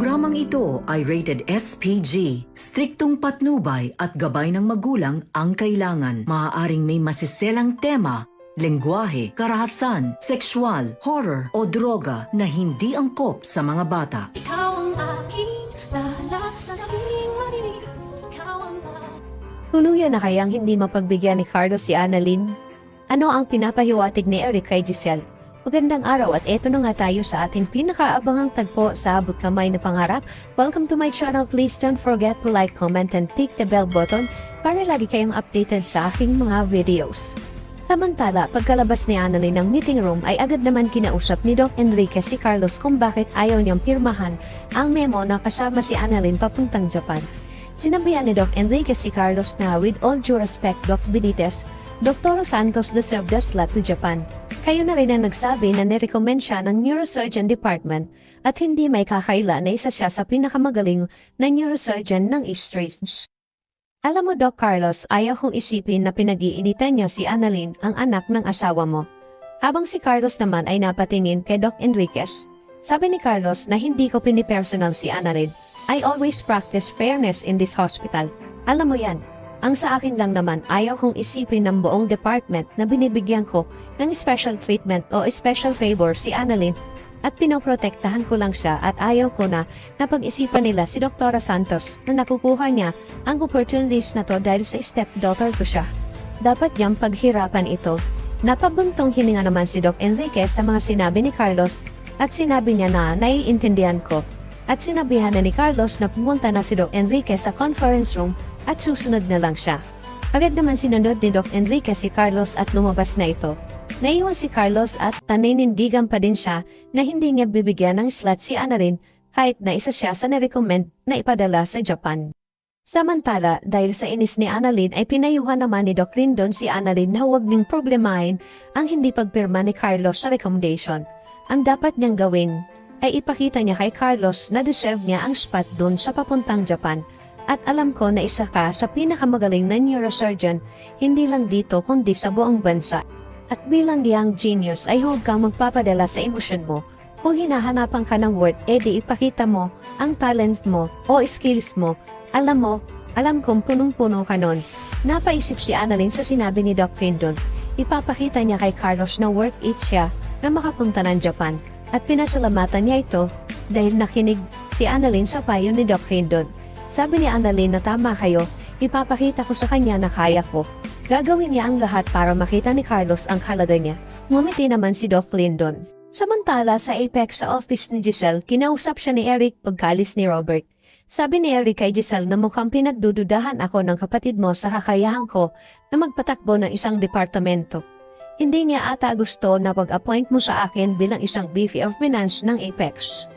Programang ito ay rated SPG. Striktong patnubay at gabay ng magulang ang kailangan. Maaaring may masiselang tema, lengguwahe, karahasan, sexual, horror o droga na hindi angkop sa mga bata. Ikaw ang aking lahat sa gabing marinig. Ikaw ang Tuluyan na kayang hindi mapagbigyan ni Carlos si Annalyn? Ano ang pinapahiwatig ni Eric kay Giselle? Magandang araw at eto na nga tayo sa ating pinakaabangang tagpo sa abot kamay na pangarap. Welcome to my channel. Please don't forget to like, comment, and click the bell button para lagi kayong updated sa aking mga videos. Samantala, pagkalabas ni Annalyn ng meeting room ay agad naman kinausap ni Doc Enriquez si Carlos kung bakit ayaw niyang pirmahan ang memo na kasama si Annalyn papuntang Japan. Sinabihan ni Doc Enriquez si Carlos na with all due respect, Doc Benitez, Dr. Santos deserved the slot to Japan. Kayo na rin ang nagsabi na nirecommend siya ng Neurosurgeon Department at hindi may kakaila na isa siya sa pinakamagaling na neurosurgeon ng East Range. Alam mo Doc Carlos, ayaw kong isipin na pinag-iinitan niyo si Annalyn, ang anak ng asawa mo. Habang si Carlos naman ay napatingin kay Doc Enriquez, sabi ni Carlos na hindi ko pinipersonal si Annalyn. I always practice fairness in this hospital. Alam mo yan. Ang sa akin lang naman, ayaw kong isipin ng buong department na binibigyan ko ng special treatment o special favor si Annalyn at pinoprotektahan ko lang siya at ayaw ko na napag-isipan nila si Dr. Santos na nakukuha niya ang opportunities na to dahil sa stepdaughter ko siya. Dapat niyang paghirapan ito. Napabuntong hininga naman si Doc Enriquez sa mga sinabi ni Carlos at sinabi niya na naiintindihan ko. At sinabihan na ni Carlos na pumunta na si Doc Enriquez sa conference room at susunod na lang siya. Agad naman sinunod ni Doc Enriquez si Carlos at lumabas na ito. Naiwan si Carlos at naninindigan pa din siya na hindi niya bibigyan ng slot si Annalyn kahit na isa siya sa nirecommend na ipadala sa Japan. Samantala, dahil sa inis ni Annalyn ay pinayuhan naman ni Doc Rindon si Annalyn na huwag ning problemahin ang hindi pagpirma ni Carlos sa recommendation. Ang dapat niyang gawin ay ipakita niya kay Carlos na deserve niya ang spot doon sa papuntang Japan. At alam ko na isa ka sa pinakamagaling na neurosurgeon, hindi lang dito kundi sa buong bansa. At bilang young genius ay huwag kang magpapadala sa emosyon mo. Kung hinahanapan ka ng word, edi ipakita mo ang talent mo o skills mo. Alam kong punong-puno ka nun. Napaisip si Annalyn sa sinabi ni Doc Rindon. Ipapakita niya kay Carlos na worth it siya na makapunta ng Japan. At pinasalamatan niya ito dahil nakinig si Annalyn sa payo ni Doc Rindon. Sabi ni Annalyn na tama kayo, ipapakita ko sa kanya na kaya ko. Gagawin niya ang lahat para makita ni Carlos ang halaga niya. Ngumiti naman si Doc Rindon. Samantala sa Apex sa office ni Giselle, kinausap siya ni Eric pagkalis ni Robert. Sabi ni Eric kay Giselle na mukhang pinagdududahan ako ng kapatid mo sa kakayahan ko na magpatakbo ng isang departamento. Hindi niya ata gusto na pag-appoint mo sa akin bilang isang VP of Finance ng Apex.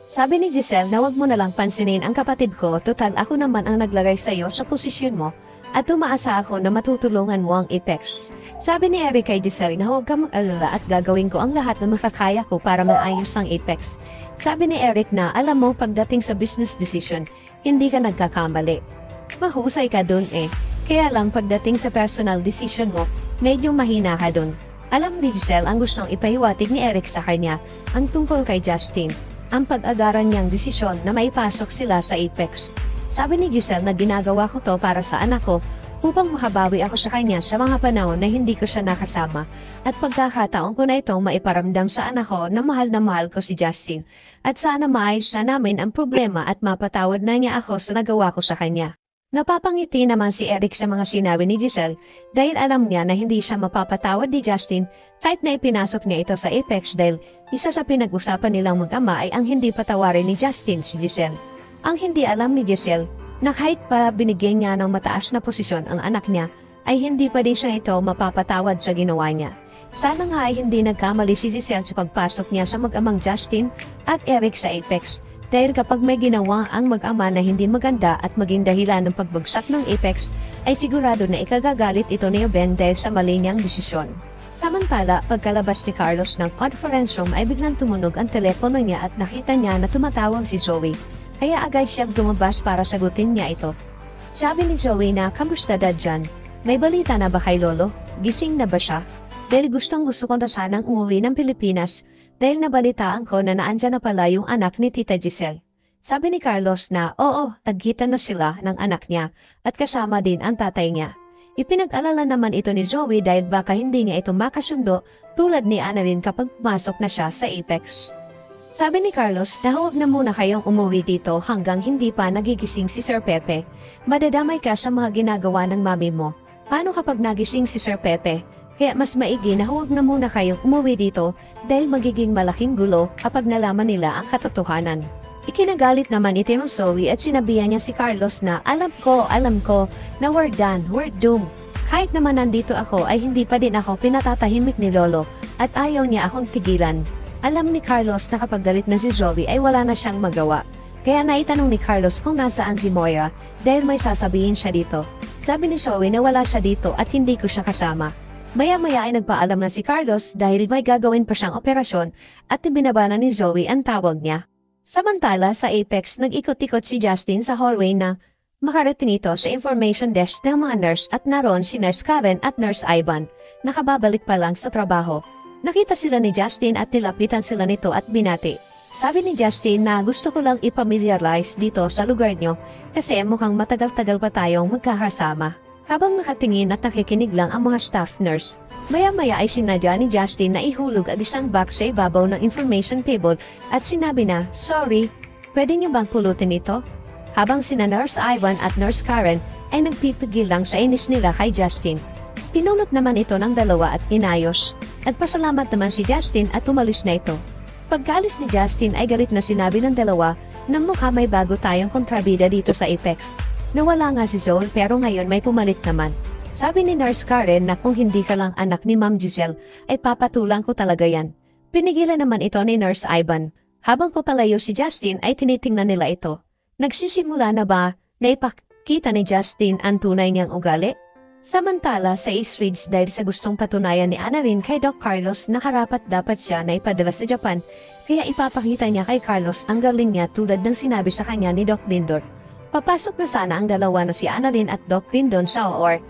Sabi ni Giselle na wag mo na lang pansinin ang kapatid ko, total ako naman ang naglagay sa iyo sa posisyon mo at umaasa ako na matutulungan mo ang Apex. Sabi ni Eric kay Giselle na huwag kang mag-alala at gagawin ko ang lahat na makakaya ko para maayos ang Apex. Sabi ni Eric na alam mo pagdating sa business decision, hindi ka nagkakamali. Mahusay ka dun eh. Kaya lang pagdating sa personal decision mo, medyo mahina ka dun. Alam ni Giselle ang gustong ipahiwatig ni Eric sa kanya, ang tungkol kay Justin, ang pag-agaran niyang desisyon na maipasok sila sa Apex. Sabi ni Giselle na ginagawa ko to para sa anak ko, upang makabawi ako sa kanya sa mga panahon na hindi ko siya nakasama, at pagkakataon ko na itong maiparamdam sa anak ko na mahal ko si Justin, at sana maayos na namin ang problema at mapatawad na niya ako sa nagawa ko sa kanya. Napapangiti naman si Eric sa mga sinabi ni Giselle dahil alam niya na hindi siya mapapatawad ni Justin kahit na ipinasok niya ito sa Apex dahil isa sa pinag-usapan nilang mag-ama ay ang hindi patawarin ni Justin si Giselle. Ang hindi alam ni Giselle na kahit pa binigyan niya ng mataas na posisyon ang anak niya ay hindi pa din siya ito mapapatawad sa ginawa niya. Sana nga ay hindi nagkamali si Giselle sa pagpasok niya sa mag-amang Justin at Eric sa Apex. Dahil kapag may ginawa ang mag-ama na hindi maganda at maging dahilan ng pagbagsak ng Apex, ay sigurado na ikagagalit ito ni Ben dahil sa mali niyang desisyon. Samantala, pagkalabas ni Carlos ng conference room ay biglang tumunog ang telepono niya at nakita niya na tumatawag si Zoe. Kaya agad siyang lumabas para sagutin niya ito. Sabi ni Zoe na, kamusta dad dyan? May balita na ba kay Lolo? Gising na ba siya? Dahil gustong-gusto ko na sanang umuwi ng Pilipinas dahil nabalitaan ko na naandyan na pala yung anak ni Tita Giselle. Sabi ni Carlos na oo, nagkita na sila ng anak niya at kasama din ang tatay niya. Ipinag-alala naman ito ni Zoe dahil baka hindi niya ito makasundo tulad ni Annalyn kapag pumasok na siya sa Apex. Sabi ni Carlos na huwag na muna kayong umuwi dito hanggang hindi pa nagigising si Sir Pepe. Madadamay ka sa mga ginagawa ng mami mo. Paano kapag nagising si Sir Pepe? Kaya mas maigi na huwag na muna kayong umuwi dito dahil magiging malaking gulo kapag nalaman nila ang katotohanan. Ikinagalit naman ito ng Zoe at sinabihan niya si Carlos na alam ko na we're done, we're doomed. Kahit naman nandito ako ay hindi pa din ako pinatatahimik ni Lolo at ayaw niya akong tigilan. Alam ni Carlos na kapag galit na si Zoe ay wala na siyang magawa. Kaya naitanong ni Carlos kung nasaan si Moira dahil may sasabihin siya dito. Sabi ni Zoe na wala siya dito at hindi ko siya kasama. Maya-maya ay nagpaalam na si Carlos dahil may gagawin pa siyang operasyon at ibinabana ni Zoe ang tawag niya. Samantala sa Apex nag-ikot-ikot si Justin sa hallway na makarating ito sa information desk ng mga nurse at naroon si Nurse Karen at Nurse Ivan. Nakababalik pa lang sa trabaho. Nakita sila ni Justin at nilapitan sila nito at binati. Sabi ni Justin na gusto ko lang ipamiliarize dito sa lugar nyo kasi mukhang matagal-tagal pa tayong magkakasama. Habang nakatingin at nakikinig lang ang mga staff nurse, maya-maya ay sinadya ni Justin na ihulog ang isang box sa ibabaw ng information table at sinabi na, sorry, pwede niyo bang pulutin ito? Habang sina Nurse Ivan at Nurse Karen ay nagpipigil lang sa inis nila kay Justin. Pinulot naman ito ng dalawa at inayos. Nagpasalamat naman si Justin at umalis na ito. Pagkaalis ni Justin ay galit na sinabi ng dalawa na mukha may bago tayong kontrabida dito sa Apex. Nawala nga si Zoe pero ngayon may pumalit naman. Sabi ni Nurse Karen na kung hindi ka lang anak ni Ma'am Giselle ay papatulang ko talaga yan. Pinigilan naman ito ni Nurse Ivan. Habang papalayo si Justin ay tinitingnan nila ito. Nagsisimula na ba na ipakita ni Justin ang tunay niyang ugali? Samantala sa East Ridge dahil sa gustong patunayan ni Annalyn kay Doc Carlos na karapat-dapat siya na ipadala sa Japan, kaya ipapakita niya kay Carlos ang galing niya tulad ng sinabi sa kanya ni Doc Lindor. Papasok na sana ang dalawa na si Annalyn at Doc Lindon sa OR.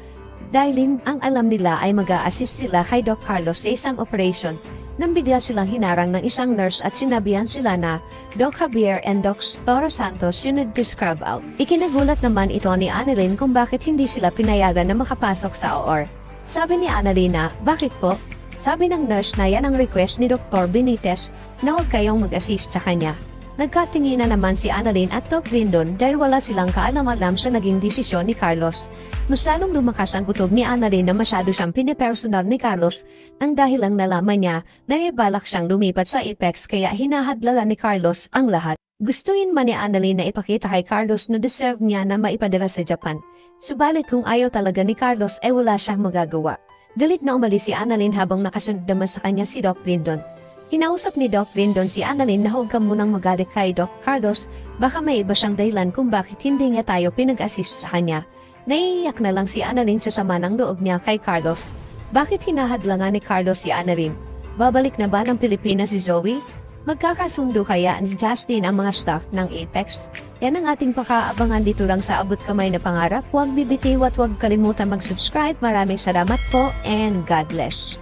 Dahil ang alam nila ay mag-a-assist sila kay Doc Carlos sa isang operation, nang bigla silang hinarang ng isang nurse at sinabihan sila na Doc Javier and Doc Tora Santos you need to scrub out. Ikinagulat naman ito ni Annalyn kung bakit hindi sila pinayagan na makapasok sa OR. Sabi ni Annalyn na, bakit po? Sabi ng nurse na yan ang request ni Dr. Benitez na huwag kayong mag-assist sa kanya. Nagkatinginan naman si Annalyn at Doc Lindon dahil wala silang kaalam-alam sa naging desisyon ni Carlos. Mas lalong lumakas ang kutob ni Annalyn na masyado siyang pinipersonal ni Carlos ang dahil lang nalaman niya na may balak siyang lumipat sa Apex kaya hinahadlagan ni Carlos ang lahat. Gustuin man ni Annalyn na ipakita kay Carlos na deserve niya na maipadala sa Japan. Subalit kung ayaw talaga ni Carlos ay wala siyang magagawa. Galit na umalis si Annalyn habang nakasunod naman sa kanya si Doc Lindon. Hinausap ni Doc Lindon si Annalyn na huwag ka munang magalit kay Doc Carlos, baka may iba siyang dahilan kung bakit hindi niya tayo pinag-assist sa kanya. Naiiyak na lang si Annalyn sa sama ng loob niya kay Carlos. Bakit hinahadlangan ni Carlos si Annalyn? Babalik na ba ng Pilipinas si Zoe? Magkakasundo kaya ni Justin ang mga staff ng Apex? Yan ang ating pakaabangan dito lang sa Abot Kamay na Pangarap. Huwag bibitiw at huwag kalimutan mag-subscribe. Maraming salamat po and God bless.